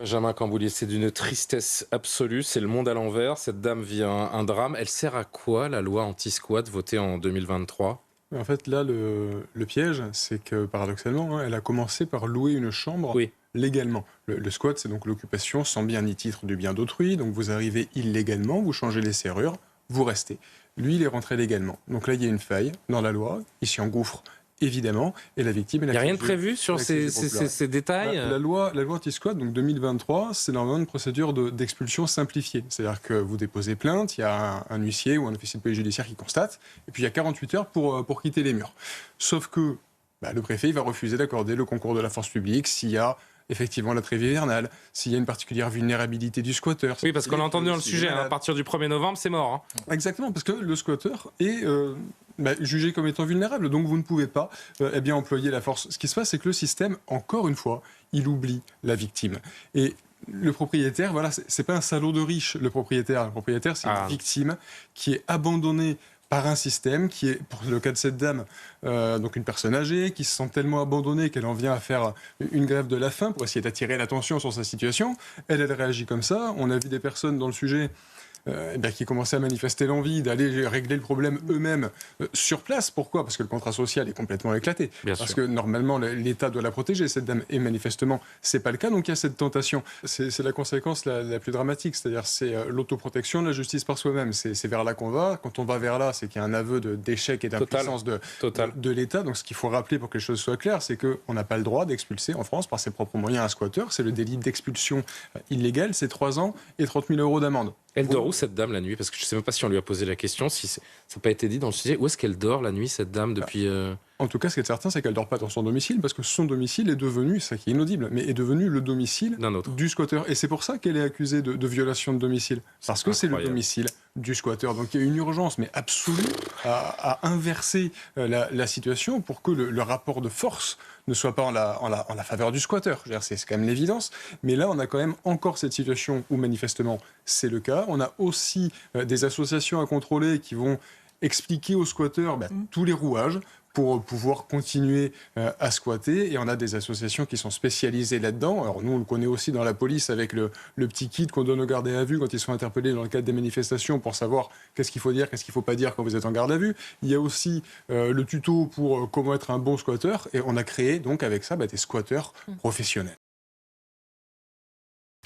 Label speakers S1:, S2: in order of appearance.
S1: Benjamin Camboulier, c'est d'une tristesse absolue, c'est le monde à l'envers. Cette dame vit un drame. Elle sert à quoi, la loi anti-squat votée en 2023?
S2: En fait, là, le piège, c'est que paradoxalement, elle a commencé par louer une chambre
S1: Oui.
S2: légalement. Le squat, c'est donc l'occupation sans bien ni titre du bien d'autrui. Donc vous arrivez illégalement, vous changez les serrures, vous restez. Lui, il est rentré légalement. Donc là, il y a une faille dans la loi, il s'y engouffre évidemment, et la victime...
S1: Il n'y a rien de prévu sur ces détails?
S2: La loi anti-squat, donc 2023, c'est normalement une procédure d'expulsion simplifiée. C'est-à-dire que vous déposez plainte, il y a un huissier ou un officier de police judiciaire qui constate, et puis il y a 48 heures pour quitter les murs. Sauf que le préfet il va refuser d'accorder le concours de la force publique s'il y a effectivement la trêve hivernale, s'il y a une particulière vulnérabilité du squatteur.
S1: Oui, parce qu'on a entendu dans le sujet, à partir du 1er novembre, c'est mort.
S2: Exactement, parce que le squatteur est jugé comme étant vulnérable, donc vous ne pouvez pas employer la force. Ce qui se passe, c'est que le système, encore une fois, il oublie la victime. Et le propriétaire, c'est pas un salaud de riche, le propriétaire. Le propriétaire, c'est une victime qui est abandonnée par un système qui est, pour le cas de cette dame, donc une personne âgée, qui se sent tellement abandonnée qu'elle en vient à faire une grève de la faim pour essayer d'attirer l'attention sur sa situation. Elle réagit comme ça. On a vu des personnes dans le sujet qui commençaient à manifester l'envie d'aller régler le problème eux-mêmes sur place. Pourquoi ? Parce que le contrat social est complètement éclaté. Parce que normalement, l'État doit la protéger, cette dame, et manifestement, c'est pas le cas. Donc il y a cette tentation. C'est la conséquence la plus dramatique, c'est-à-dire c'est l'autoprotection, la justice par soi-même. C'est vers là qu'on va. Quand on va vers là, c'est qu'il y a un aveu d'échec et d'impuissance de l'État. Donc ce qu'il faut rappeler pour que les choses soient claires, c'est qu'on n'a pas le droit d'expulser en France par ses propres moyens un squatteur. C'est le délit d'expulsion illégale, c'est 3 ans et 30 000 € d'amende.
S1: Elle dort où, cette dame, la nuit? Parce que je ne sais même pas si on lui a posé la question, si ça n'a pas été dit dans le sujet. Où est-ce qu'elle dort la nuit, cette dame, depuis...
S2: En tout cas, ce qui est certain, c'est qu'elle ne dort pas dans son domicile, parce que son domicile est devenu, c'est ça qui est inaudible, mais est devenu le domicile du squatteur. Et c'est pour ça qu'elle est accusée de violation de domicile. Parce que c'est le domicile du squatteur. Donc il y a une urgence, mais absolue, à inverser la situation pour que le rapport de force ne soit pas en la faveur du squatteur. C'est quand même l'évidence. Mais là, on a quand même encore cette situation où manifestement c'est le cas. On a aussi des associations à contrôler qui vont expliquer aux squatteurs tous les rouages pour pouvoir continuer à squatter. Et on a des associations qui sont spécialisées là-dedans. Alors nous, on le connaît aussi dans la police avec le petit kit qu'on donne aux gardés à vue quand ils sont interpellés dans le cadre des manifestations pour savoir qu'est-ce qu'il faut dire, qu'est-ce qu'il ne faut pas dire quand vous êtes en garde à vue. Il y a aussi le tuto pour comment être un bon squatteur. Et on a créé donc avec ça des squatteurs professionnels.